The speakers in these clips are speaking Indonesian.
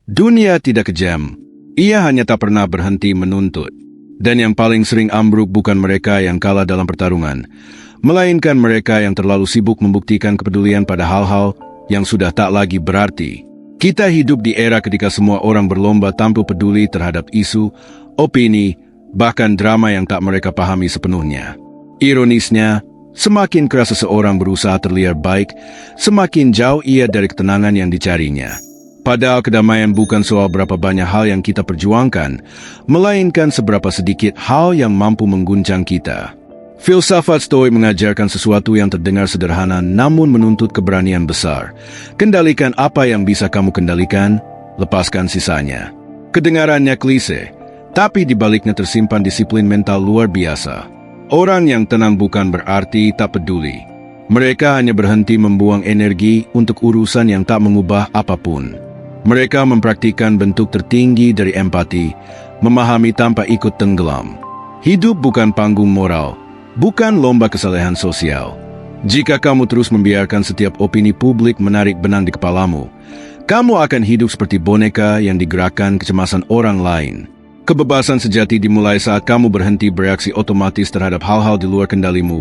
Dunia tidak kejam. Ia hanya tak pernah berhenti menuntut. Dan yang paling sering ambruk bukan mereka yang kalah dalam pertarungan, melainkan mereka yang terlalu sibuk membuktikan kepedulian pada hal-hal yang sudah tak lagi berarti. Kita hidup di era ketika semua orang berlomba tampil peduli terhadap isu, opini, bahkan drama yang tak mereka pahami sepenuhnya. Ironisnya, semakin keras seseorang berusaha terlihat baik, semakin jauh ia dari ketenangan yang dicarinya. Padahal kedamaian bukan soal berapa banyak hal yang kita perjuangkan, melainkan seberapa sedikit hal yang mampu mengguncang kita. Filsafat Stoik mengajarkan sesuatu yang terdengar sederhana namun menuntut keberanian besar. Kendalikan apa yang bisa kamu kendalikan, lepaskan sisanya. Kedengarannya klise, tapi di baliknya tersimpan disiplin mental luar biasa. Orang yang tenang bukan berarti tak peduli. Mereka hanya berhenti membuang energi untuk urusan yang tak mengubah apapun. Mereka mempraktikkan bentuk tertinggi dari empati, memahami tanpa ikut tenggelam. Hidup bukan panggung moral, bukan lomba kesalehan sosial. Jika kamu terus membiarkan setiap opini publik menarik benang di kepalamu, kamu akan hidup seperti boneka yang digerakkan kecemasan orang lain. Kebebasan sejati dimulai saat kamu berhenti bereaksi otomatis terhadap hal-hal di luar kendalimu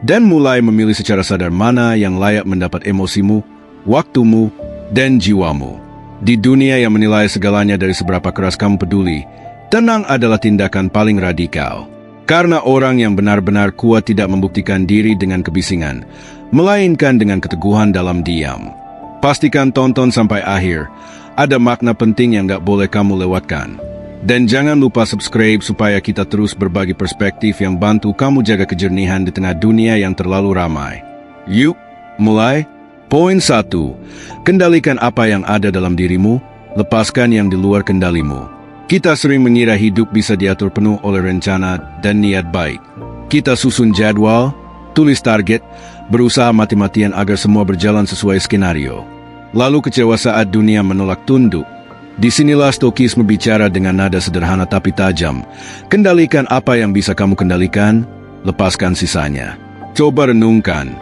dan mulai memilih secara sadar mana yang layak mendapat emosimu, waktumu, dan jiwamu. Di dunia yang menilai segalanya dari seberapa keras kamu peduli, tenang adalah tindakan paling radikal. Karena orang yang benar-benar kuat tidak membuktikan diri dengan kebisingan, melainkan dengan keteguhan dalam diam. Pastikan tonton sampai akhir, ada makna penting yang gak boleh kamu lewatkan. Dan jangan lupa subscribe supaya kita terus berbagi perspektif yang bantu kamu jaga kejernihan di tengah dunia yang terlalu ramai. Yuk, mulai. Poin 1. Kendalikan apa yang ada dalam dirimu, lepaskan yang di luar kendalimu. Kita sering mengira hidup bisa diatur penuh oleh rencana dan niat baik. Kita susun jadwal, tulis target, berusaha mati-matian agar semua berjalan sesuai skenario. Lalu kecewa saat dunia menolak tunduk. Disinilah Stokisme bicara dengan nada sederhana tapi tajam. Kendalikan apa yang bisa kamu kendalikan, lepaskan sisanya. Coba renungkan,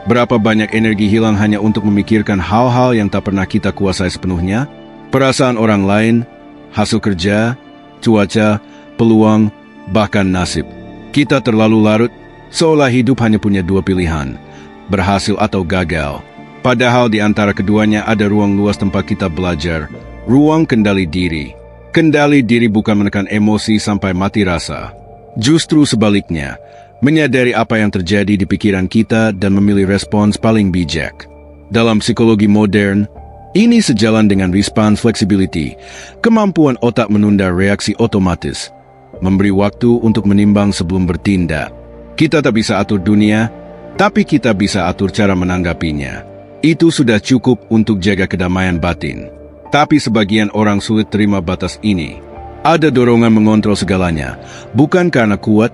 berapa banyak energi hilang hanya untuk memikirkan hal-hal yang tak pernah kita kuasai sepenuhnya? Perasaan orang lain, hasil kerja, cuaca, peluang, bahkan nasib. Kita terlalu larut, seolah hidup hanya punya dua pilihan, berhasil atau gagal. Padahal di antara keduanya ada ruang luas tempat kita belajar, ruang kendali diri. Kendali diri bukan menekan emosi sampai mati rasa. Justru sebaliknya, menyadari apa yang terjadi di pikiran kita dan memilih respons paling bijak. Dalam psikologi modern, ini sejalan dengan response flexibility, kemampuan otak menunda reaksi otomatis, memberi waktu untuk menimbang sebelum bertindak. Kita tak bisa atur dunia, tapi kita bisa atur cara menanggapinya. Itu sudah cukup untuk jaga kedamaian batin. Tapi sebagian orang sulit terima batas ini. Ada dorongan mengontrol segalanya, bukan karena kuat,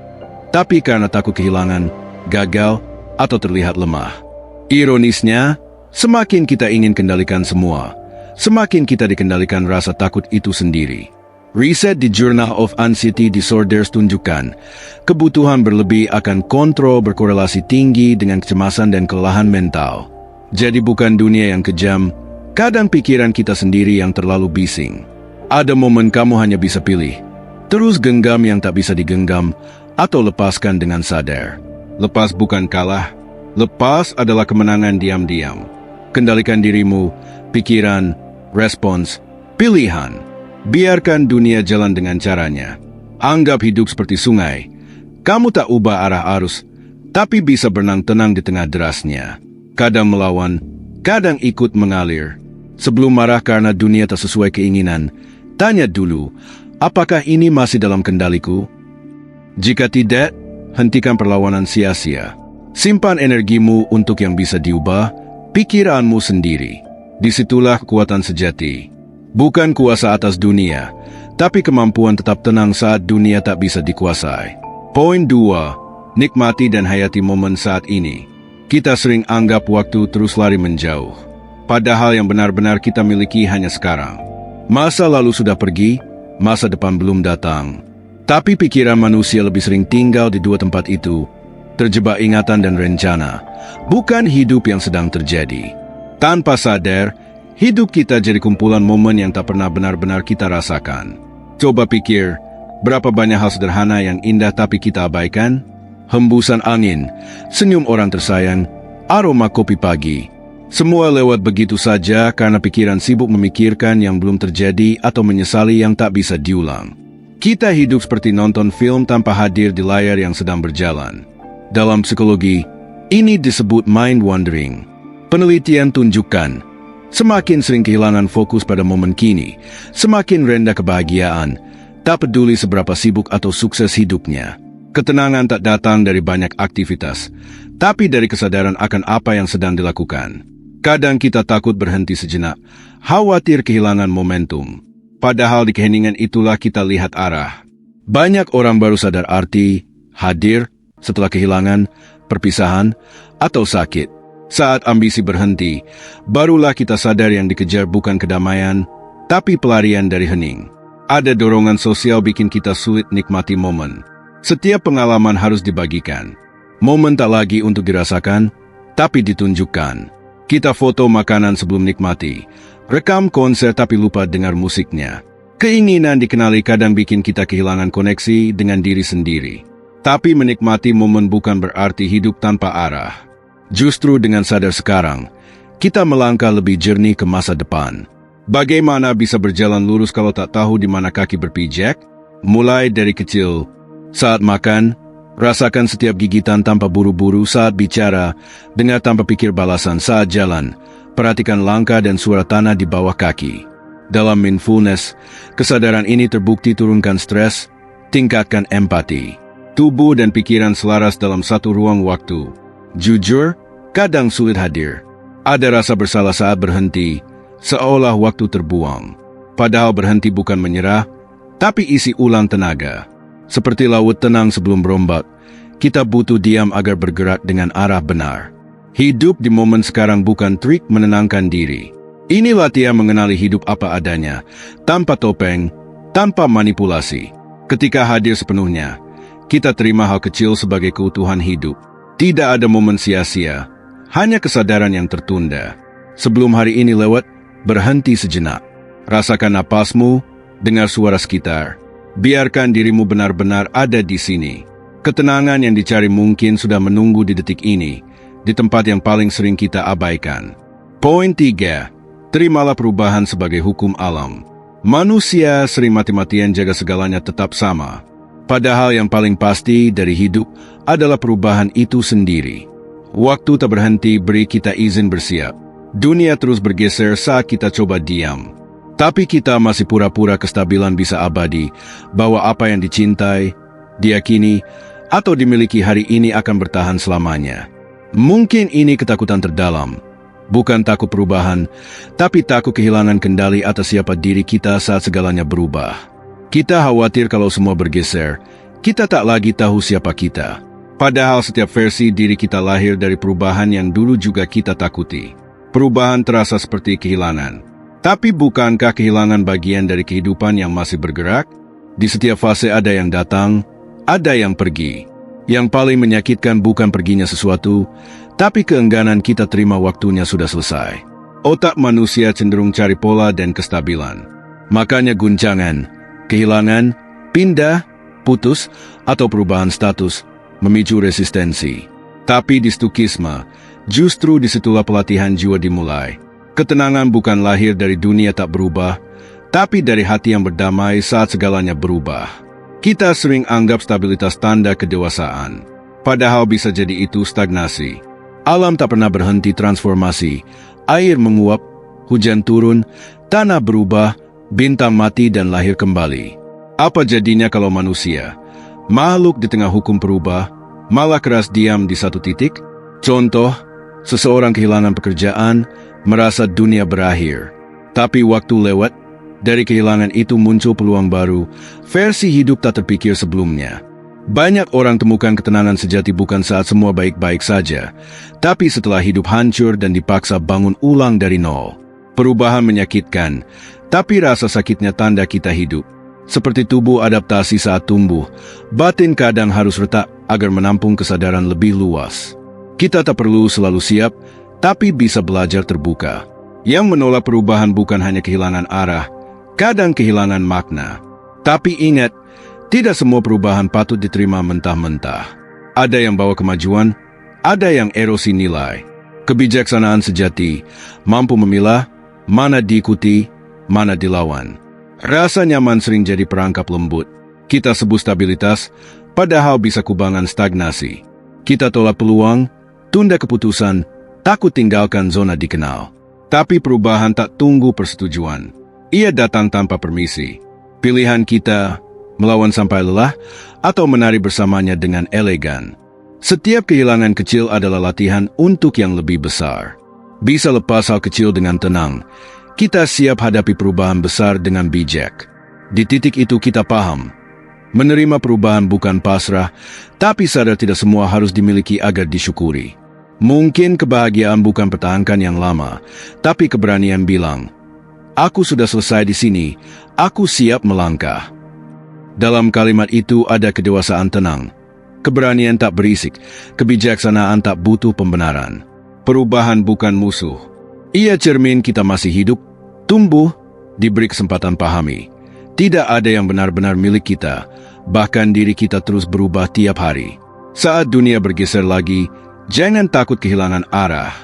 tapi karena takut kehilangan, gagal, atau terlihat lemah. Ironisnya, semakin kita ingin kendalikan semua, semakin kita dikendalikan rasa takut itu sendiri. Riset di Journal of Anxiety Disorders tunjukkan, kebutuhan berlebih akan kontrol berkorelasi tinggi dengan kecemasan dan kelelahan mental. Jadi bukan dunia yang kejam, kadang pikiran kita sendiri yang terlalu bising. Ada momen kamu hanya bisa pilih, terus genggam yang tak bisa digenggam, atau lepaskan dengan sadar. Lepas bukan kalah, lepas adalah kemenangan diam-diam. Kendalikan dirimu, pikiran, respons, pilihan. Biarkan dunia jalan dengan caranya. Anggap hidup seperti sungai. Kamu tak ubah arah arus, tapi bisa berenang tenang di tengah derasnya. Kadang melawan, kadang ikut mengalir. Sebelum marah karena dunia tak sesuai keinginan, tanya dulu, apakah ini masih dalam kendaliku? Jika tidak, hentikan perlawanan sia-sia. Simpan energimu untuk yang bisa diubah, pikiranmu sendiri. Disitulah kekuatan sejati. Bukan kuasa atas dunia, tapi kemampuan tetap tenang saat dunia tak bisa dikuasai. Poin 2. Nikmati dan hayati momen saat ini. Kita sering anggap waktu terus lari menjauh. Padahal yang benar-benar kita miliki hanya sekarang. Masa lalu sudah pergi, masa depan belum datang. Tapi pikiran manusia lebih sering tinggal di dua tempat itu, terjebak ingatan dan rencana, bukan hidup yang sedang terjadi. Tanpa sadar, Hidup kita jadi kumpulan momen yang tak pernah benar-benar kita rasakan. Coba pikir, berapa banyak hal sederhana yang indah tapi kita abaikan? Hembusan angin, senyum orang tersayang, aroma kopi pagi. Semua lewat begitu saja karena pikiran sibuk memikirkan yang belum terjadi atau menyesali yang tak bisa diulang. Kita hidup seperti nonton film tanpa hadir di layar yang sedang berjalan. Dalam psikologi, ini disebut mind wandering. Penelitian tunjukkan, semakin sering kehilangan fokus pada momen kini, semakin rendah kebahagiaan, tak peduli seberapa sibuk atau sukses hidupnya. Ketenangan tak datang dari banyak aktivitas, tapi dari kesadaran akan apa yang sedang dilakukan. Kadang kita takut berhenti sejenak, khawatir kehilangan momentum. Padahal di keheningan itulah kita lihat arah. Banyak orang baru sadar arti, hadir, setelah kehilangan, perpisahan, atau sakit. Saat ambisi berhenti, barulah kita sadar yang dikejar bukan kedamaian, tapi pelarian dari hening. Ada dorongan sosial bikin kita sulit nikmati momen. Setiap pengalaman harus dibagikan. Momen tak lagi untuk dirasakan, tapi ditunjukkan. Kita foto makanan sebelum nikmati, rekam konser tapi lupa dengar musiknya. Keinginan dikenali kadang bikin kita kehilangan koneksi dengan diri sendiri. Tapi menikmati momen bukan berarti hidup tanpa arah. Justru dengan sadar sekarang, kita melangkah lebih jernih ke masa depan. Bagaimana bisa berjalan lurus kalau tak tahu di mana kaki berpijak? Mulai dari kecil, saat makan, rasakan setiap gigitan tanpa buru-buru saat bicara, dengar tanpa pikir balasan saat jalan, perhatikan langkah dan suara tanah di bawah kaki. Dalam mindfulness, kesadaran ini terbukti turunkan stres, tingkatkan empati. Tubuh dan pikiran selaras dalam satu ruang waktu. Jujur, kadang sulit hadir. Ada rasa bersalah saat berhenti, seolah waktu terbuang. Padahal berhenti bukan menyerah, tapi isi ulang tenaga. Seperti laut tenang sebelum berombak, kita butuh diam agar bergerak dengan arah benar. Hidup di momen sekarang bukan trik menenangkan diri. Ini latihan mengenali hidup apa adanya, tanpa topeng, tanpa manipulasi. Ketika hadir sepenuhnya, kita terima hal kecil sebagai keutuhan hidup. Tidak ada momen sia-sia, hanya kesadaran yang tertunda. Sebelum hari ini lewat, berhenti sejenak. Rasakan napasmu, dengar suara sekitar. Biarkan dirimu benar-benar ada di sini. Ketenangan yang dicari mungkin sudah menunggu di detik ini, di tempat yang paling sering kita abaikan. Poin 3. Terimalah perubahan sebagai hukum alam. Manusia sering mati-matian jaga segalanya tetap sama. Padahal yang paling pasti dari hidup adalah perubahan itu sendiri. Waktu tak berhenti beri kita izin bersiap. Dunia terus bergeser saat kita coba diam. Tapi kita masih pura-pura kestabilan bisa abadi, bahwa apa yang dicintai, diyakini, atau dimiliki hari ini akan bertahan selamanya. Mungkin ini ketakutan terdalam. Bukan takut perubahan, tapi takut kehilangan kendali atas siapa diri kita saat segalanya berubah. Kita khawatir kalau semua bergeser, kita tak lagi tahu siapa kita. Padahal setiap versi diri kita lahir dari perubahan yang dulu juga kita takuti. Perubahan terasa seperti kehilangan. Tapi bukankah kehilangan bagian dari kehidupan yang masih bergerak? Di setiap fase ada yang datang, ada yang pergi. Yang paling menyakitkan bukan perginya sesuatu, tapi keengganan kita terima waktunya sudah selesai. Otak manusia cenderung cari pola dan kestabilan. Makanya guncangan, kehilangan, pindah, putus, atau perubahan status memicu resistensi. Tapi di stukisme, justru disitulah pelatihan jiwa dimulai. Ketenangan bukan lahir dari dunia tak berubah, tapi dari hati yang berdamai saat segalanya berubah. Kita sering anggap stabilitas tanda kedewasaan, padahal bisa jadi itu stagnasi. Alam tak pernah berhenti transformasi, air menguap, hujan turun, tanah berubah, bintang mati dan lahir kembali. Apa jadinya kalau manusia, makhluk di tengah hukum berubah, malah keras diam di satu titik? Contoh, seseorang kehilangan pekerjaan, merasa dunia berakhir. Tapi waktu lewat, dari kehilangan itu muncul peluang baru, versi hidup tak terpikir sebelumnya. Banyak orang temukan ketenangan sejati bukan saat semua baik-baik saja, tapi setelah hidup hancur dan dipaksa bangun ulang dari nol. Perubahan menyakitkan, tapi rasa sakitnya tanda kita hidup. Seperti tubuh adaptasi saat tumbuh, batin kadang harus retak agar menampung kesadaran lebih luas. Kita tak perlu selalu siap, tapi bisa belajar terbuka. Yang menolak perubahan bukan hanya kehilangan arah, kadang kehilangan makna. Tapi ingat, tidak semua perubahan patut diterima mentah-mentah. Ada yang bawa kemajuan, ada yang erosi nilai. Kebijaksanaan sejati mampu memilah mana diikuti, mana dilawan. Rasa nyaman sering jadi perangkap lembut. Kita sebut stabilitas, padahal bisa kubangan stagnasi. Kita tolak peluang, tunda keputusan, takut tinggalkan zona dikenal. Tapi perubahan tak tunggu persetujuan. Ia datang tanpa permisi. Pilihan kita, melawan sampai lelah, atau menari bersamanya dengan elegan. Setiap kehilangan kecil adalah latihan untuk yang lebih besar. Bisa lepas hal kecil dengan tenang. Kita siap hadapi perubahan besar dengan bijak. Di titik itu kita paham. Menerima perubahan bukan pasrah, tapi sadar tidak semua harus dimiliki agar disyukuri. Mungkin kebahagiaan bukan pertahankan yang lama, tapi keberanian bilang, "Aku sudah selesai di sini, aku siap melangkah." Dalam kalimat itu ada kedewasaan tenang. Keberanian tak berisik, kebijaksanaan tak butuh pembenaran. Perubahan bukan musuh. Ia cermin kita masih hidup, tumbuh, diberi kesempatan pahami. Tidak ada yang benar-benar milik kita, bahkan diri kita terus berubah tiap hari. Saat dunia bergeser lagi, jangan takut kehilangan arah.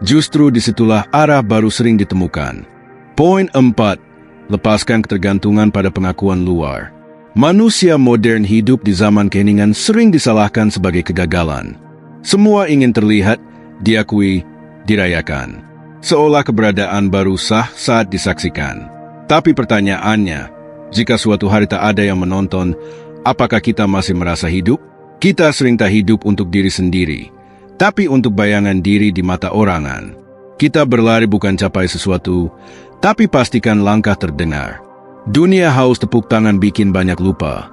Justru disitulah arah baru sering ditemukan. Poin 4. Lepaskan ketergantungan pada pengakuan luar. Manusia modern hidup di zaman keheningan sering disalahkan sebagai kegagalan. Semua ingin terlihat, diakui, dirayakan. Seolah keberadaan baru sah saat disaksikan. Tapi pertanyaannya, jika suatu hari tak ada yang menonton, apakah kita masih merasa hidup? Kita sering tak hidup untuk diri sendiri, tapi untuk bayangan diri di mata orangan. Kita berlari bukan capai sesuatu, tapi pastikan langkah terdengar. Dunia haus tepuk tangan bikin banyak lupa.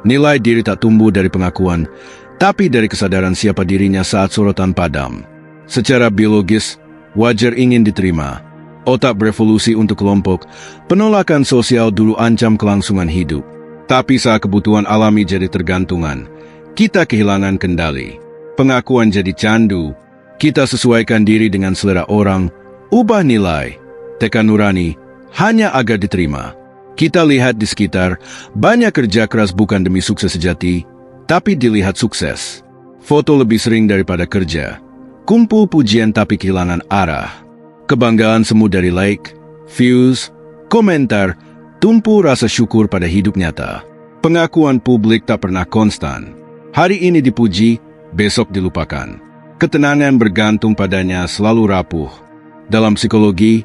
Nilai diri tak tumbuh dari pengakuan, tapi dari kesadaran siapa dirinya saat sorotan padam. Secara biologis, wajar ingin diterima. Otak berevolusi untuk kelompok, penolakan sosial dulu ancam kelangsungan hidup. Tapi saat kebutuhan alami jadi tergantungan, kita kehilangan kendali. Pengakuan jadi candu, kita sesuaikan diri dengan selera orang, ubah nilai, tekan nurani, hanya agar diterima. Kita lihat di sekitar, banyak kerja keras bukan demi sukses sejati, tapi dilihat sukses. Foto lebih sering daripada kerja. Kumpul pujian tapi kehilangan arah. Kebanggaan semu dari like, views, komentar, tumpu rasa syukur pada hidup nyata. Pengakuan publik tak pernah konstan. Hari ini dipuji, besok dilupakan. Ketenangan bergantung padanya selalu rapuh. Dalam psikologi,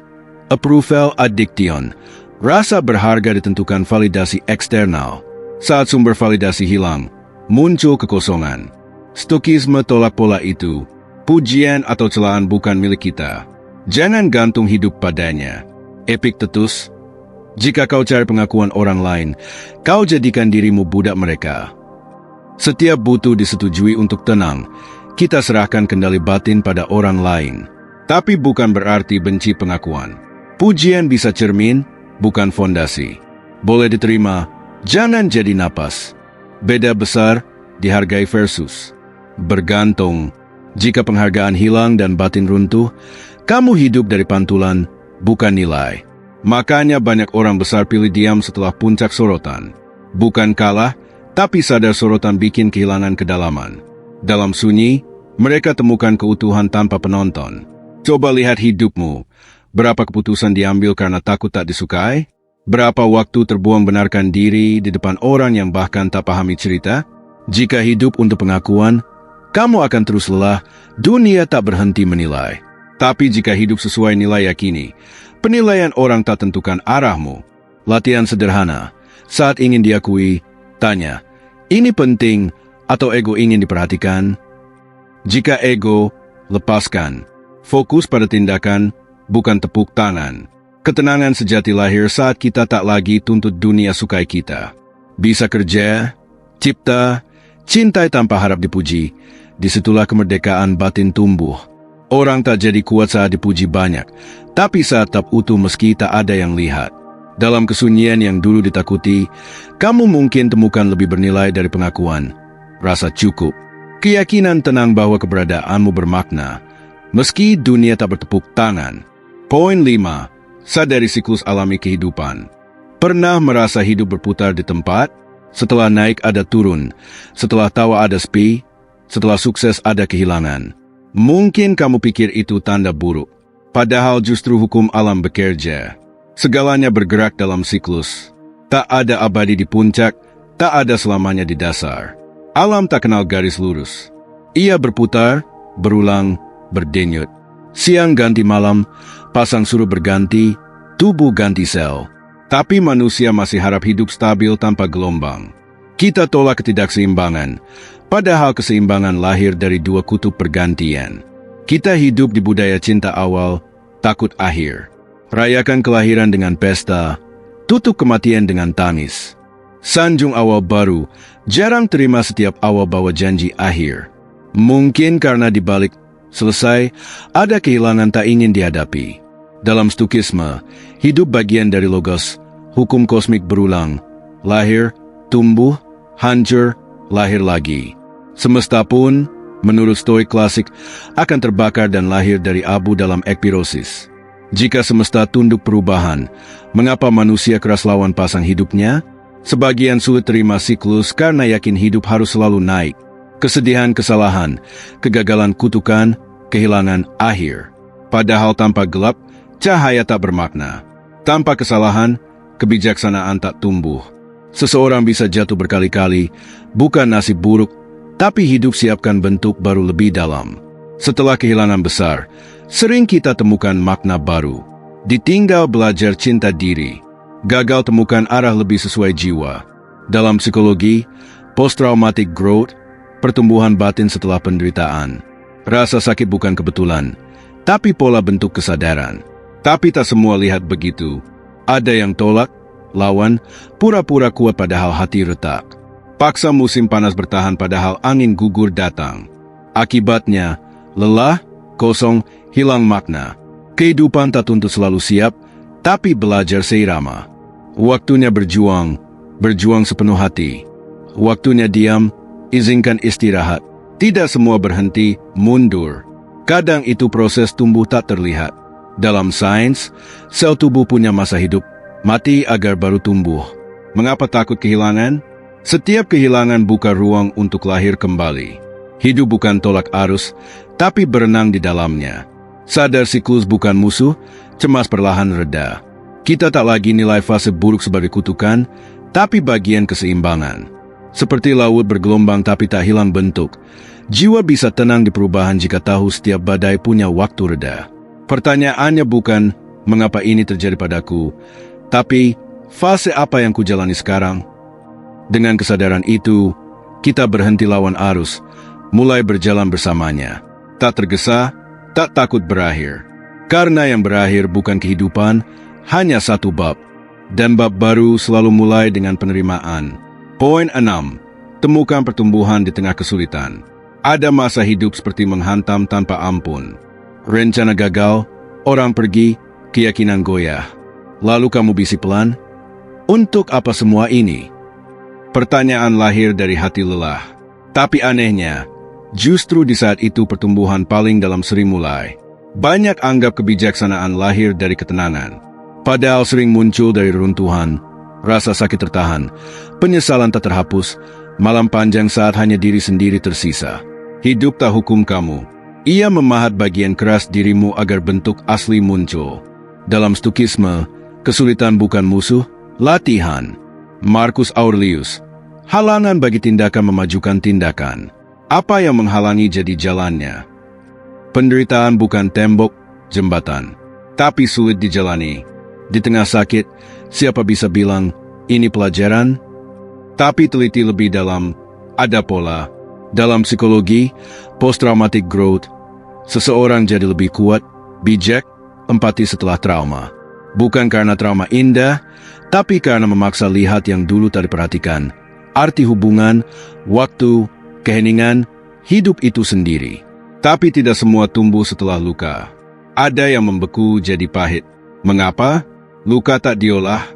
approval addiction, rasa berharga ditentukan validasi eksternal. Saat sumber validasi hilang, muncul kekosongan. Stokisme tolak pola itu. Pujian atau celaan bukan milik kita. Jangan gantung hidup padanya. Epictetus, jika kau cari pengakuan orang lain, kau jadikan dirimu budak mereka. Setiap butuh disetujui untuk tenang, kita serahkan kendali batin pada orang lain. Tapi bukan berarti benci pengakuan. Pujian bisa cermin, bukan fondasi. Boleh diterima, jangan jadi napas. Beda besar, dihargai versus bergantung. Jika penghargaan hilang dan batin runtuh, kamu hidup dari pantulan, bukan nilai. Makanya banyak orang besar pilih diam setelah puncak sorotan. Bukan kalah, tapi sadar sorotan bikin kehilangan kedalaman. Dalam sunyi, mereka temukan keutuhan tanpa penonton. Coba lihat hidupmu. Berapa keputusan diambil karena takut tak disukai? Berapa waktu terbuang benarkan diri di depan orang yang bahkan tak pahami cerita? Jika hidup untuk pengakuan, kamu akan terus lelah, dunia tak berhenti menilai. Tapi jika hidup sesuai nilai yakini, penilaian orang tak tentukan arahmu. Latihan sederhana, saat ingin diakui, tanya, ini penting atau ego ingin diperhatikan? Jika ego, lepaskan. Fokus pada tindakan, bukan tepuk tangan. Ketenangan sejati lahir saat kita tak lagi tuntut dunia sukai kita. Bisa kerja, cipta, cintai tanpa harap dipuji. Disitulah kemerdekaan batin tumbuh. Orang tak jadi kuat saat dipuji banyak, tapi saat tak utuh meski tak ada yang lihat. Dalam kesunyian yang dulu ditakuti, kamu mungkin temukan lebih bernilai dari pengakuan. Rasa cukup. Keyakinan tenang bahwa keberadaanmu bermakna, meski dunia tak bertepuk tangan. Poin 5. Sadari siklus alami kehidupan. Pernah merasa hidup berputar di tempat? Setelah naik ada turun, setelah tawa ada sepi, setelah sukses ada kehilangan. Mungkin kamu pikir itu tanda buruk, padahal justru hukum alam bekerja. Segalanya bergerak dalam siklus. Tak ada abadi di puncak, tak ada selamanya di dasar. Alam tak kenal garis lurus. Ia berputar, berulang, berdenyut. Siang ganti malam, pasang surut berganti, tubuh ganti sel. Tapi manusia masih harap hidup stabil tanpa gelombang. Kita tolak ketidakseimbangan, padahal keseimbangan lahir dari dua kutub pergantian. Kita hidup di budaya cinta awal, takut akhir. Rayakan kelahiran dengan pesta, tutup kematian dengan tangis. Sanjung awal baru, jarang terima setiap awal bawa janji akhir. Mungkin karena di balik selesai, ada kehilangan tak ingin dihadapi. Dalam stukisme, hidup bagian dari logos, hukum kosmik berulang. Lahir, tumbuh, hancur, lahir lagi. Semesta pun, menurut stoik klasik, akan terbakar dan lahir dari abu dalam ekpirosis. Jika semesta tunduk perubahan, mengapa manusia keras lawan pasang hidupnya? Sebagian sulit terima siklus karena yakin hidup harus selalu naik. Kesedihan, kesalahan, kegagalan, kutukan, kehilangan, akhir. Padahal tanpa gelap, cahaya tak bermakna. Tanpa kesalahan, kebijaksanaan tak tumbuh. Seseorang bisa jatuh berkali-kali, bukan nasib buruk, tapi hidup siapkan bentuk baru lebih dalam. Setelah kehilangan besar, sering kita temukan makna baru. Ditinggal belajar cinta diri. Gagal temukan arah lebih sesuai jiwa. Dalam psikologi, post-traumatic growth, pertumbuhan batin setelah penderitaan. Rasa sakit bukan kebetulan, tapi pola bentuk kesadaran. Tapi tak semua lihat begitu. Ada yang tolak, lawan, pura-pura kuat padahal hati retak. Paksa musim panas bertahan padahal angin gugur datang. Akibatnya, lelah, kosong, hilang makna. Kehidupan tak tuntut selalu siap, tapi belajar seirama. Waktunya berjuang, berjuang sepenuh hati. Waktunya diam, izinkan istirahat. Tidak semua berhenti, mundur. Kadang itu proses tumbuh tak terlihat. Dalam sains, sel tubuh punya masa hidup, mati agar baru tumbuh. Mengapa takut kehilangan? Setiap kehilangan buka ruang untuk lahir kembali. Hidup bukan tolak arus, tapi berenang di dalamnya. Sadar siklus bukan musuh, cemas perlahan reda. Kita tak lagi nilai fase buruk sebagai kutukan, tapi bagian keseimbangan. Seperti laut bergelombang tapi tak hilang bentuk. Jiwa bisa tenang di perubahan jika tahu setiap badai punya waktu reda. Pertanyaannya bukan mengapa ini terjadi padaku, tapi fase apa yang kujalani sekarang? Dengan kesadaran itu, kita berhenti lawan arus, mulai berjalan bersamanya. Tak tergesa, tak takut berakhir. Karena yang berakhir bukan kehidupan, hanya satu bab. Dan bab baru selalu mulai dengan penerimaan. Poin 6. Temukan pertumbuhan di tengah kesulitan. Ada masa hidup seperti menghantam tanpa ampun. Rencana gagal, orang pergi, keyakinan goyah. Lalu kamu bisi pelan, untuk apa semua ini? Pertanyaan lahir dari hati lelah. Tapi anehnya, justru di saat itu pertumbuhan paling dalam sering mulai. Banyak anggap kebijaksanaan lahir dari ketenangan. Padahal sering muncul dari runtuhan, rasa sakit tertahan, penyesalan tak terhapus, malam panjang saat hanya diri sendiri tersisa. Hidup tak hukum kamu. Ia memahat bagian keras dirimu agar bentuk asli muncul. Dalam stukisme, kesulitan bukan musuh, latihan. Marcus Aurelius, halangan bagi tindakan memajukan tindakan. Apa yang menghalangi jadi jalannya? Penderitaan bukan tembok, jembatan, tapi sulit dijalani. Di tengah sakit, siapa bisa bilang, ini pelajaran? Tapi teliti lebih dalam, ada pola. Dalam psikologi, post-traumatic growth, seseorang jadi lebih kuat, bijak, empati setelah trauma. Bukan karena trauma indah, tapi karena memaksa lihat yang dulu tak diperhatikan. Arti hubungan, waktu, keheningan, hidup itu sendiri. Tapi tidak semua tumbuh setelah luka. Ada yang membeku jadi pahit. Mengapa? Luka tak diolah.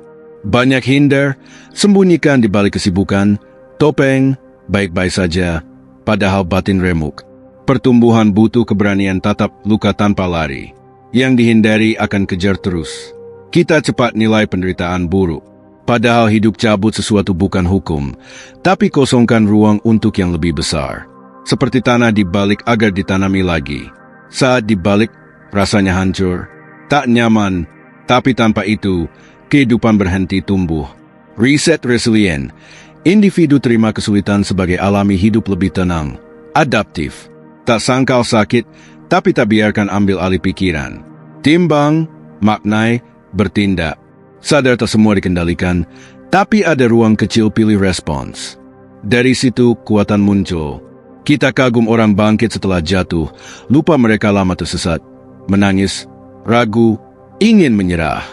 Banyak hindar, sembunyikan di balik kesibukan, topeng, baik-baik saja, padahal batin remuk. Pertumbuhan butuh keberanian tatap luka tanpa lari. Yang dihindari akan kejar terus. Kita cepat nilai penderitaan buruk. Padahal hidup cabut sesuatu bukan hukum, tapi kosongkan ruang untuk yang lebih besar. Seperti tanah dibalik agar ditanami lagi. Saat dibalik, rasanya hancur, tak nyaman, tapi tanpa itu, kehidupan berhenti tumbuh. Reset resilient. Individu terima kesulitan sebagai alami, hidup lebih tenang, adaptif. Tak sangkal sakit, tapi tak biarkan ambil alih pikiran. Timbang, maknai, bertindak. Sadar tak semua dikendalikan, tapi ada ruang kecil pilih respons. Dari situ, kuatan muncul. Kita kagum orang bangkit setelah jatuh, lupa mereka lama tersesat, menangis, ragu, ingin menyerah.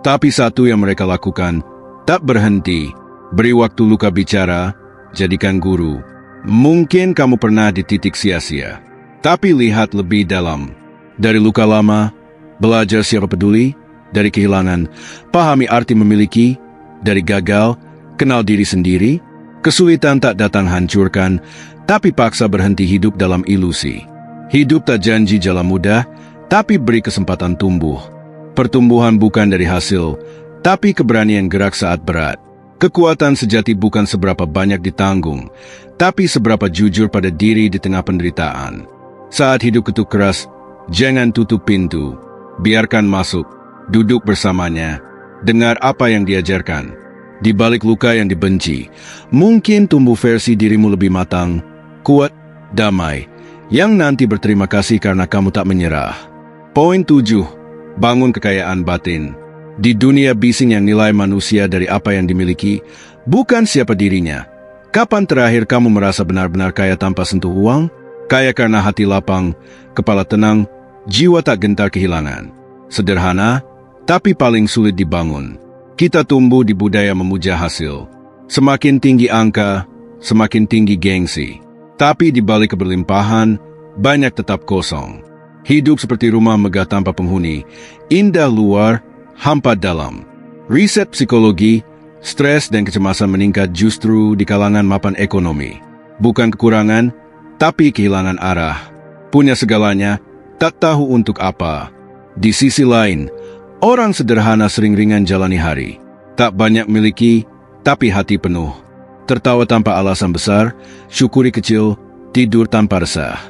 Tapi satu yang mereka lakukan, tak berhenti, beri waktu luka bicara, jadikan guru. Mungkin kamu pernah di titik sia-sia, tapi lihat lebih dalam. Dari luka lama, belajar siapa peduli. Dari kehilangan, pahami arti memiliki. Dari gagal, kenal diri sendiri. Kesulitan tak datang hancurkan, tapi paksa berhenti hidup dalam ilusi. Hidup tak janji jalan mudah, tapi beri kesempatan tumbuh. Pertumbuhan bukan dari hasil, tapi keberanian gerak saat berat. Kekuatan sejati bukan seberapa banyak ditanggung, tapi seberapa jujur pada diri di tengah penderitaan. Saat hidup ketuk keras, jangan tutup pintu. Biarkan masuk. Duduk bersamanya, dengar apa yang diajarkan. Di balik luka yang dibenci, mungkin tumbuh versi dirimu lebih matang, kuat, damai, yang nanti berterima kasih karena kamu tak menyerah. Poin 7. Bangun kekayaan batin. Di dunia bising yang nilai manusia dari apa yang dimiliki, bukan siapa dirinya. Kapan terakhir kamu merasa benar-benar kaya tanpa sentuh uang? Kaya karena hati lapang, kepala tenang, jiwa tak gentar kehilangan. Sederhana, tapi paling sulit dibangun. Kita tumbuh di budaya memuja hasil. Semakin tinggi angka, semakin tinggi gengsi. Tapi di balik keberlimpahan, banyak tetap kosong. Hidup seperti rumah megah tanpa penghuni, indah luar, hampa dalam. Riset psikologi, stres dan kecemasan meningkat justru di kalangan mapan ekonomi. Bukan kekurangan, tapi kehilangan arah. Punya segalanya, tak tahu untuk apa. Di sisi lain, orang sederhana sering ringan jalani hari. Tak banyak miliki, tapi hati penuh. Tertawa tanpa alasan besar, syukuri kecil, tidur tanpa resah.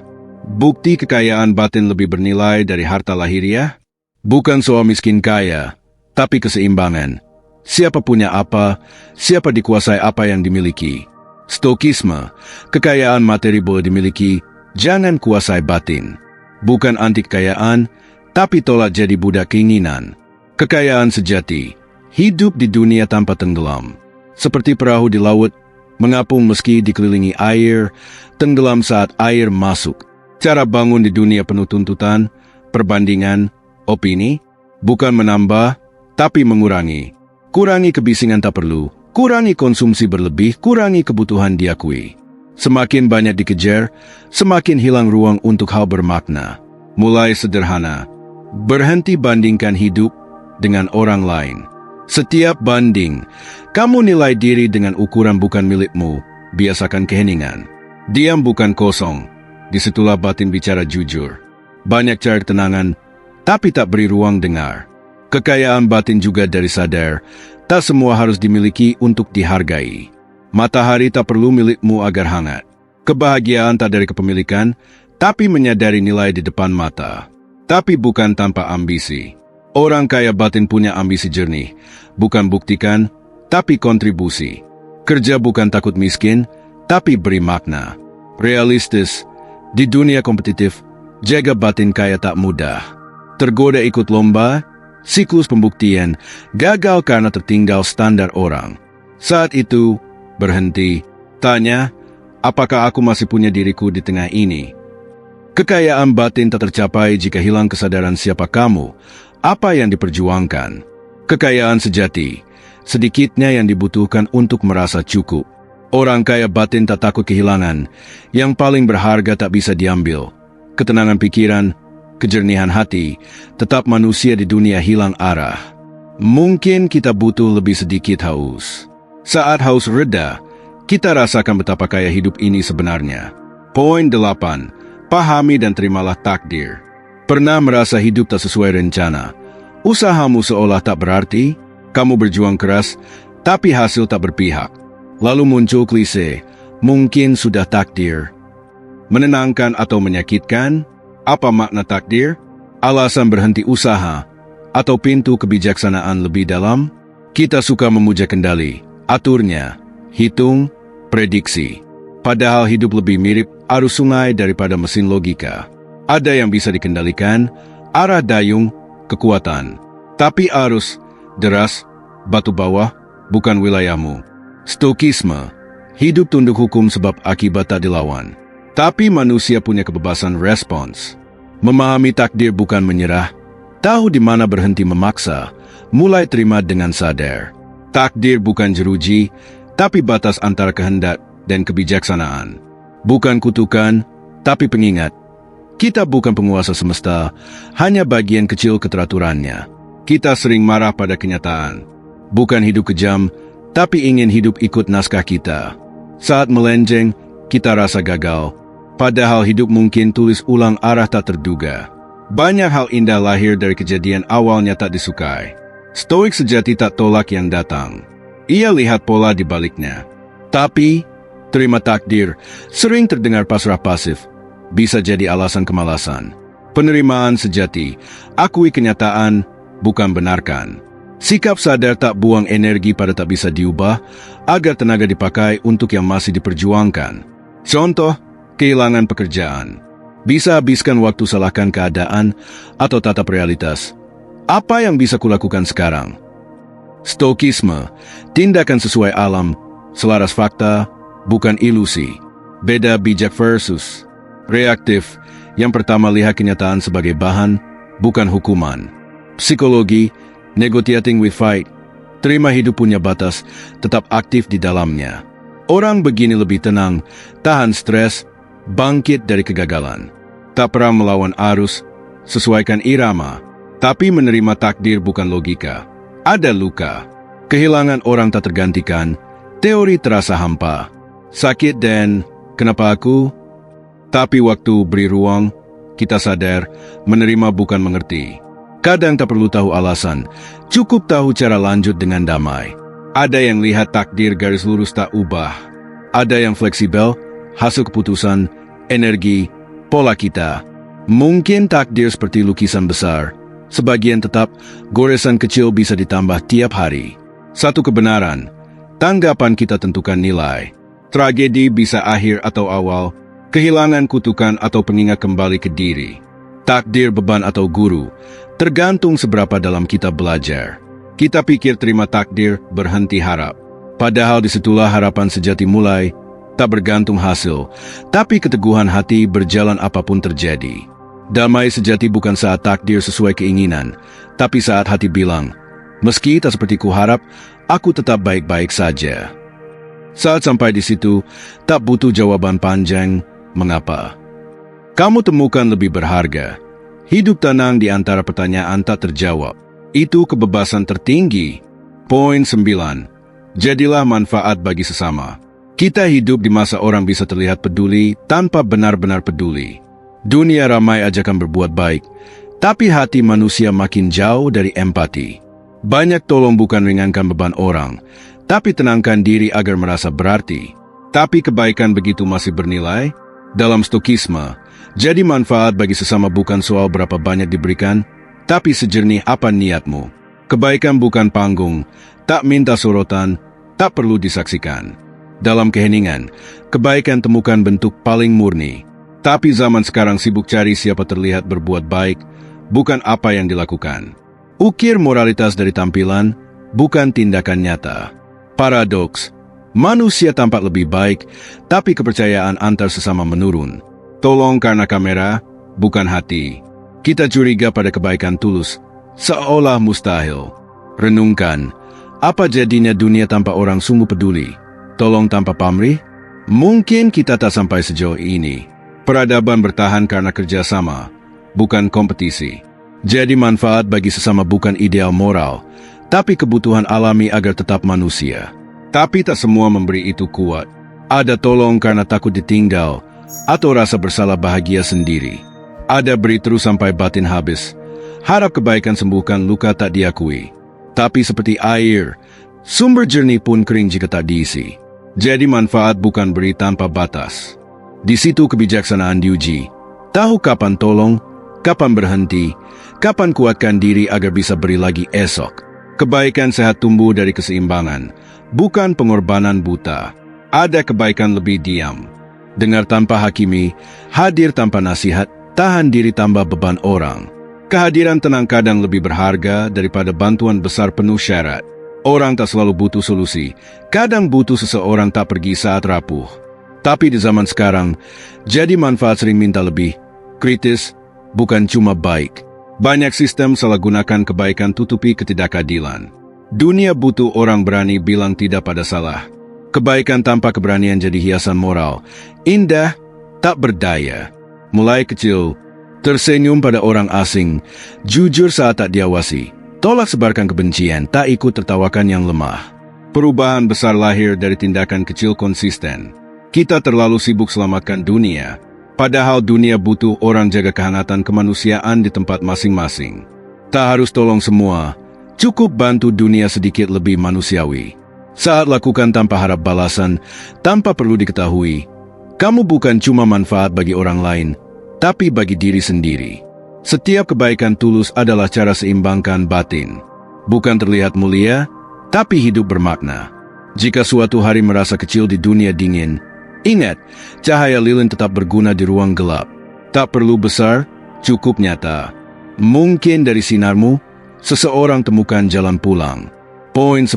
Bukti kekayaan batin lebih bernilai dari harta lahiriah? Bukan soal miskin kaya, tapi keseimbangan. Siapa punya apa, siapa dikuasai apa yang dimiliki. Stokisme, kekayaan materi boleh dimiliki, jangan kuasai batin. Bukan anti kekayaan, tapi tolak jadi budak keinginan. Kekayaan sejati, hidup di dunia tanpa tenggelam. Seperti perahu di laut, mengapung meski dikelilingi air, tenggelam saat air masuk. Cara bangun di dunia penuh tuntutan, perbandingan, opini, bukan menambah, tapi mengurangi. Kurangi kebisingan tak perlu, kurangi konsumsi berlebih, kurangi kebutuhan diakui. Semakin banyak dikejar, semakin hilang ruang untuk hal bermakna. Mulai sederhana. Berhenti bandingkan hidup dengan orang lain. Setiap banding, kamu nilai diri dengan ukuran bukan milikmu, biasakan keheningan. Diam bukan kosong, disitulah batin bicara jujur. Banyak cari ketenangan, tapi tak beri ruang dengar. Kekayaan batin juga dari sadar, tak semua harus dimiliki untuk dihargai. Matahari tak perlu milikmu agar hangat. Kebahagiaan tak dari kepemilikan, tapi menyadari nilai di depan mata. Tapi bukan tanpa ambisi. Orang kaya batin punya ambisi jernih, bukan buktikan, tapi kontribusi. Kerja bukan takut miskin, tapi beri makna. Realistis, di dunia kompetitif, jaga batin kaya tak mudah. Tergoda ikut lomba, siklus pembuktian, gagal karena tertinggal standar orang. Saat itu, berhenti, tanya, apakah aku masih punya diriku di tengah ini? Kekayaan batin tak tercapai jika hilang kesadaran siapa kamu, apa yang diperjuangkan. Kekayaan sejati, sedikitnya yang dibutuhkan untuk merasa cukup. Orang kaya batin tak takut kehilangan, yang paling berharga tak bisa diambil. Ketenangan pikiran, kejernihan hati, tetap manusia di dunia hilang arah. Mungkin kita butuh lebih sedikit haus. Saat haus reda, kita rasakan betapa kaya hidup ini sebenarnya. Poin 8. Pahami dan terimalah takdir. Pernah merasa hidup tak sesuai rencana? Usahamu seolah tak berarti? Kamu berjuang keras, tapi hasil tak berpihak. Lalu muncul klise, mungkin sudah takdir. Menenangkan atau menyakitkan? Apa makna takdir? Alasan berhenti usaha? Atau pintu kebijaksanaan lebih dalam? Kita suka memuja kendali, aturnya, hitung, prediksi. Padahal hidup lebih mirip arus sungai daripada mesin logika. Ada yang bisa dikendalikan, arah dayung, kekuatan. Tapi arus, deras, batu bawah, bukan wilayahmu. Stokisme, hidup tunduk hukum sebab akibat tak dilawan. Tapi manusia punya kebebasan respons. Memahami takdir bukan menyerah, tahu di mana berhenti memaksa, mulai terima dengan sadar. Takdir bukan jeruji, tapi batas antara kehendak dan kebijaksanaan. Bukan kutukan, tapi pengingat. Kita bukan penguasa semesta, hanya bagian kecil keteraturannya. Kita sering marah pada kenyataan. Bukan hidup kejam, tapi ingin hidup ikut naskah kita. Saat melenceng, kita rasa gagal. Padahal hidup mungkin tulis ulang arah tak terduga. Banyak hal indah lahir dari kejadian awalnya tak disukai. Stoik sejati tak tolak yang datang. Ia lihat pola di baliknya. Tapi, terima takdir sering terdengar pasrah pasif. Bisa jadi alasan kemalasan. Penerimaan sejati, akui kenyataan, bukan benarkan. Sikap sadar tak buang energi pada tak bisa diubah, agar tenaga dipakai untuk yang masih diperjuangkan. Contoh, kehilangan pekerjaan. Bisa habiskan waktu salahkan keadaan atau tatap realitas. Apa yang bisa kulakukan sekarang? Stokisme, tindakan sesuai alam, selaras fakta, bukan ilusi. Beda bijak versus reaktif, yang pertama lihat kenyataan sebagai bahan, bukan hukuman. Psikologi, negotiating with fight, terima hidup punya batas, tetap aktif di dalamnya. Orang begini lebih tenang, tahan stres, bangkit dari kegagalan. Tak pernah melawan arus, sesuaikan irama, tapi menerima takdir bukan logika. Ada luka, kehilangan orang tak tergantikan, teori terasa hampa, sakit dan kenapa aku? Tapi waktu beri ruang, kita sadar, menerima bukan mengerti. Kadang tak perlu tahu alasan, cukup tahu cara lanjut dengan damai. Ada yang lihat takdir garis lurus tak ubah. Ada yang fleksibel, hasil keputusan, energi, pola kita. Mungkin takdir seperti lukisan besar. Sebagian tetap, goresan kecil bisa ditambah tiap hari. Satu kebenaran, tanggapan kita tentukan nilai. Tragedi bisa akhir atau awal, kehilangan kutukan atau pengingat kembali ke diri. Takdir beban atau guru, tergantung seberapa dalam kita belajar. Kita pikir terima takdir, berhenti harap. Padahal disitulah harapan sejati mulai, tak bergantung hasil, tapi keteguhan hati berjalan apapun terjadi. Damai sejati bukan saat takdir sesuai keinginan, tapi saat hati bilang, meski tak seperti kuharap, aku tetap baik-baik saja. Saat sampai di situ, tak butuh jawaban panjang, mengapa? Kamu temukan lebih berharga. Hidup tenang di antara pertanyaan tak terjawab. Itu kebebasan tertinggi. Poin 9. Jadilah manfaat bagi sesama. Kita hidup di masa orang bisa terlihat peduli tanpa benar-benar peduli. Dunia ramai ajakan berbuat baik, tapi hati manusia makin jauh dari empati. Banyak tolong bukan ringankan beban orang, tapi tenangkan diri agar merasa berarti. Tapi kebaikan begitu masih bernilai. Dalam stokisme, jadi manfaat bagi sesama bukan soal berapa banyak diberikan, tapi sejernih apa niatmu. Kebaikan bukan panggung, tak minta sorotan, tak perlu disaksikan. Dalam keheningan, kebaikan temukan bentuk paling murni. Tapi zaman sekarang sibuk cari siapa terlihat berbuat baik, bukan apa yang dilakukan. Ukir moralitas dari tampilan, bukan tindakan nyata. Paradoks, manusia tampak lebih baik, tapi kepercayaan antar sesama menurun. Tolong karena kamera, bukan hati. Kita curiga pada kebaikan tulus, seolah mustahil. Renungkan, apa jadinya dunia tanpa orang sungguh peduli? Tolong tanpa pamrih? Mungkin kita tak sampai sejauh ini. Peradaban bertahan karena kerjasama, bukan kompetisi. Jadi manfaat bagi sesama bukan ideal moral, tapi kebutuhan alami agar tetap manusia. Tapi tak semua memberi itu kuat. Ada tolong karena takut ditinggal, atau rasa bersalah bahagia sendiri. Ada beri terus sampai batin habis. Harap kebaikan sembuhkan luka tak diakui. Tapi seperti air, sumber jernih pun kering jika tak diisi. Jadi manfaat bukan beri tanpa batas. Di situ kebijaksanaan diuji. Tahu kapan tolong, kapan berhenti, kapan kuatkan diri agar bisa beri lagi esok. Kebaikan sehat tumbuh dari keseimbangan, bukan pengorbanan buta. Ada kebaikan lebih diam. Dengar tanpa hakimi, hadir tanpa nasihat, tahan diri tanpa beban orang. Kehadiran tenang kadang lebih berharga daripada bantuan besar penuh syarat. Orang tak selalu butuh solusi, kadang butuh seseorang tak pergi saat rapuh. Tapi di zaman sekarang, jadi manfaat sering minta lebih, kritis, bukan cuma baik. Banyak sistem salah gunakan kebaikan tutupi ketidakadilan. Dunia butuh orang berani bilang tidak pada salah. Kebaikan tanpa keberanian jadi hiasan moral, indah, tak berdaya. Mulai kecil, tersenyum pada orang asing, jujur saat tak diawasi. Tolak sebarkan kebencian, tak ikut tertawakan yang lemah. Perubahan besar lahir dari tindakan kecil konsisten. Kita terlalu sibuk selamatkan dunia, padahal dunia butuh orang jaga kehangatan kemanusiaan di tempat masing-masing. Tak harus tolong semua, cukup bantu dunia sedikit lebih manusiawi. Saat lakukan tanpa harap balasan, tanpa perlu diketahui, kamu bukan cuma manfaat bagi orang lain, tapi bagi diri sendiri. Setiap kebaikan tulus adalah cara seimbangkan batin. Bukan terlihat mulia, tapi hidup bermakna. Jika suatu hari merasa kecil di dunia dingin, ingat, cahaya lilin tetap berguna di ruang gelap. Tak perlu besar, cukup nyata. Mungkin dari sinarmu, seseorang temukan jalan pulang. Poin 10.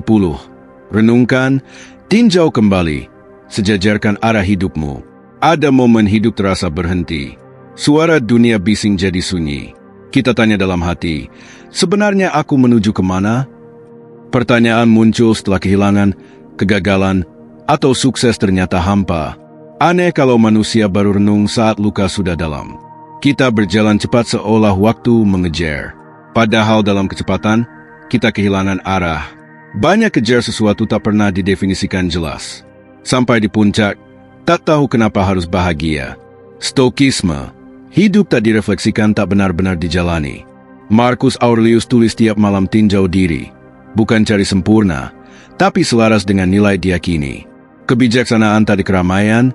Renungkan, tinjau kembali, sejajarkan arah hidupmu. Ada momen hidup terasa berhenti. Suara dunia bising jadi sunyi. Kita tanya dalam hati, sebenarnya aku menuju kemana? Pertanyaan muncul setelah kehilangan, kegagalan, atau sukses ternyata hampa. Aneh kalau manusia baru renung saat luka sudah dalam. Kita berjalan cepat seolah waktu mengejar. Padahal dalam kecepatan, kita kehilangan arah. Banyak kejar sesuatu tak pernah didefinisikan jelas. Sampai di puncak, tak tahu kenapa harus bahagia. Stokisme. Hidup tak direfleksikan tak benar-benar dijalani. Marcus Aurelius tulis tiap malam tinjau diri. Bukan cari sempurna, tapi selaras dengan nilai diyakini. Kebijaksanaan tak di keramaian,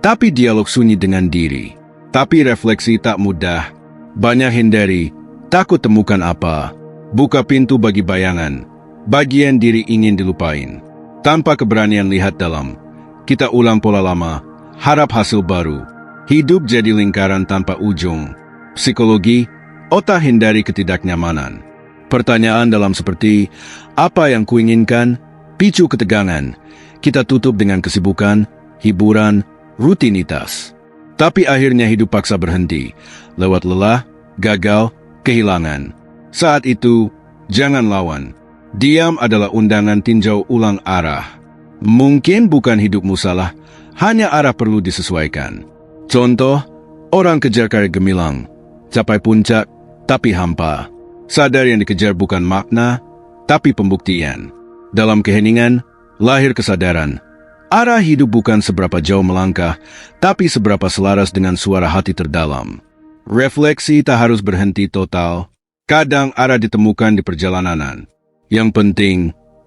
tapi dialog sunyi dengan diri. Tapi refleksi tak mudah. Banyak hindari, takut temukan apa. Buka pintu bagi bayangan. Bagian diri ingin dilupain. Tanpa keberanian lihat dalam, kita ulang pola lama, harap hasil baru. Hidup jadi lingkaran tanpa ujung. Psikologi, otak hindari ketidaknyamanan. Pertanyaan dalam seperti, apa yang kuinginkan, picu ketegangan. Kita tutup dengan kesibukan, hiburan, rutinitas. Tapi akhirnya hidup paksa berhenti, lewat lelah, gagal, kehilangan. Saat itu, jangan lawan. Diam adalah undangan tinjau ulang arah. Mungkin bukan hidupmu salah, hanya arah perlu disesuaikan. Contoh, orang kejar karir gemilang, capai puncak, tapi hampa. Sadar yang dikejar bukan makna, tapi pembuktian. Dalam keheningan, lahir kesadaran. Arah hidup bukan seberapa jauh melangkah, tapi seberapa selaras dengan suara hati terdalam. Refleksi tak harus berhenti total. Kadang arah ditemukan di perjalanan. Yang penting,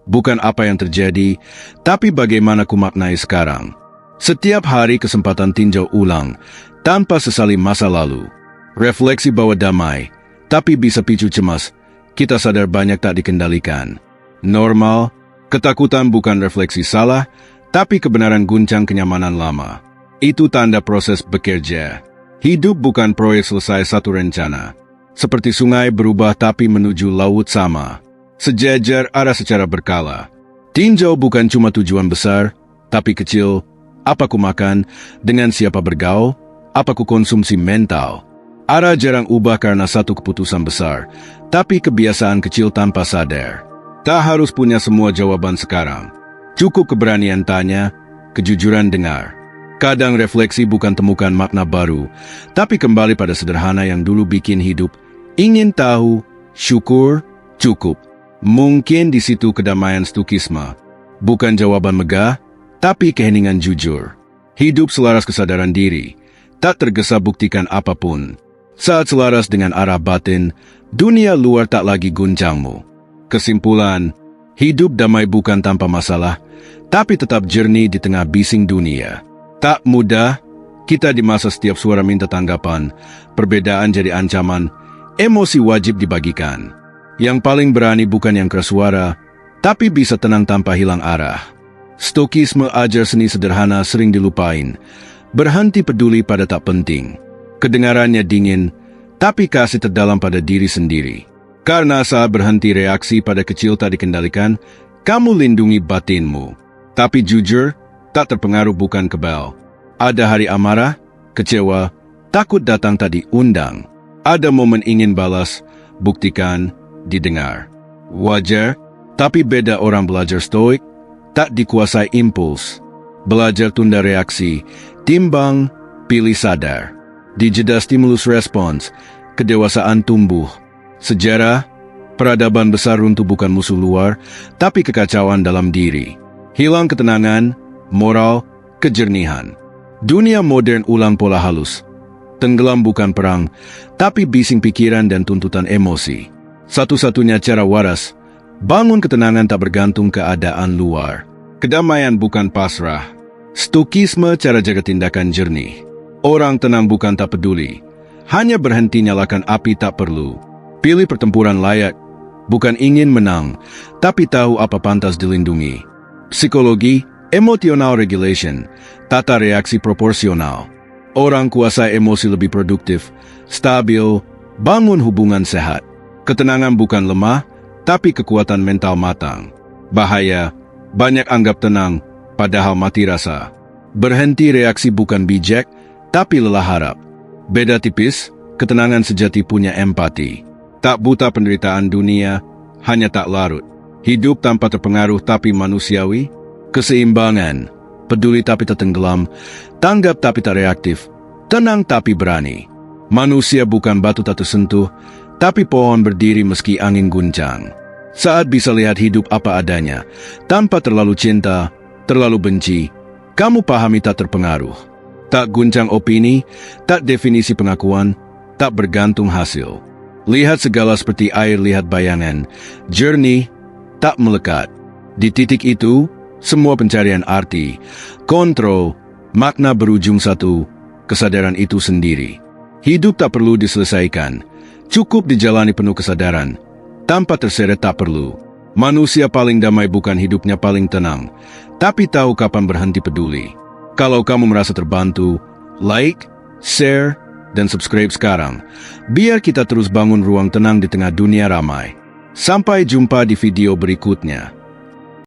bukan apa yang terjadi, tapi bagaimana ku maknai sekarang. Setiap hari kesempatan tinjau ulang, tanpa sesali masa lalu. Refleksi bawa damai, tapi bisa picu cemas. Kita sadar banyak tak dikendalikan. Normal, ketakutan bukan refleksi salah, tapi kebenaran guncang kenyamanan lama. Itu tanda proses bekerja. Hidup bukan proyek selesai satu rencana. Seperti sungai berubah tapi menuju laut sama. Sejajar arah secara berkala. Tinjau bukan cuma tujuan besar, tapi kecil. Apa ku makan, dengan siapa bergaul, apa ku konsumsi mental. Arah jarang ubah karena satu keputusan besar, tapi kebiasaan kecil tanpa sadar. Tak harus punya semua jawaban sekarang. Cukup keberanian tanya, kejujuran dengar. Kadang refleksi bukan temukan makna baru, tapi kembali pada sederhana yang dulu bikin hidup. Ingin tahu, syukur, cukup. Mungkin di situ kedamaian stokisme. Bukan jawaban megah, tapi keheningan jujur. Hidup selaras kesadaran diri, tak tergesa buktikan apapun. Saat selaras dengan arah batin, dunia luar tak lagi guncangmu. Kesimpulan, hidup damai bukan tanpa masalah, tapi tetap jernih di tengah bising dunia. Tak mudah, kita di masa setiap suara minta tanggapan, perbedaan jadi ancaman, emosi wajib dibagikan. Yang paling berani bukan yang keras suara, tapi bisa tenang tanpa hilang arah. Stokisme ajar seni sederhana sering dilupain, berhenti peduli pada tak penting. Kedengarannya dingin, tapi kasih terdalam pada diri sendiri. Karena saat berhenti reaksi pada kecil tak dikendalikan, kamu lindungi batinmu. Tapi jujur, tak terpengaruh bukan kebal. Ada hari amarah, kecewa, takut datang tak diundang. Ada momen ingin balas, buktikan, didengar. Wajar, tapi beda orang belajar stoik, tak dikuasai impuls. Belajar tunda reaksi, timbang, pilih sadar. Di jeda stimulus respons, kedewasaan tumbuh. Sejarah, peradaban besar runtuh bukan musuh luar, tapi kekacauan dalam diri. Hilang ketenangan, moral, kejernihan. Dunia modern ulang pola halus. Tenggelam bukan perang, tapi bising pikiran dan tuntutan emosi. Satu-satunya cara waras, bangun ketenangan tak bergantung keadaan luar. Kedamaian bukan pasrah. Stokisme cara jaga tindakan jernih. Orang tenang bukan tak peduli. Hanya berhenti nyalakan api tak perlu. Pilih pertempuran layak, bukan ingin menang, tapi tahu apa pantas dilindungi. Psikologi, emotional regulation, tata reaksi proporsional. Orang kuasai emosi lebih produktif, stabil, bangun hubungan sehat. Ketenangan bukan lemah, tapi kekuatan mental matang. Bahaya, banyak anggap tenang, padahal mati rasa. Berhenti reaksi bukan bijak, tapi lelah harap. Beda tipis, ketenangan sejati punya empati. Tak buta penderitaan dunia, hanya tak larut. Hidup tanpa terpengaruh tapi manusiawi. Keseimbangan, peduli tapi tak tenggelam, tanggap tapi tak reaktif, tenang tapi berani. Manusia bukan batu tak tersentuh, tapi pohon berdiri meski angin guncang. Saat bisa lihat hidup apa adanya, tanpa terlalu cinta, terlalu benci, kamu pahami tak terpengaruh. Tak guncang opini, tak definisi pengakuan, tak bergantung hasil. Lihat segala seperti air lihat bayangan, jernih, tak melekat. Di titik itu, semua pencarian arti, kontrol, makna berujung satu, kesadaran itu sendiri. Hidup tak perlu diselesaikan, cukup dijalani penuh kesadaran, tanpa terseret tak perlu. Manusia paling damai bukan hidupnya paling tenang, tapi tahu kapan berhenti peduli. Kalau kamu merasa terbantu, like, share, dan subscribe sekarang. Biar kita terus bangun ruang tenang di tengah dunia ramai. Sampai jumpa di video berikutnya.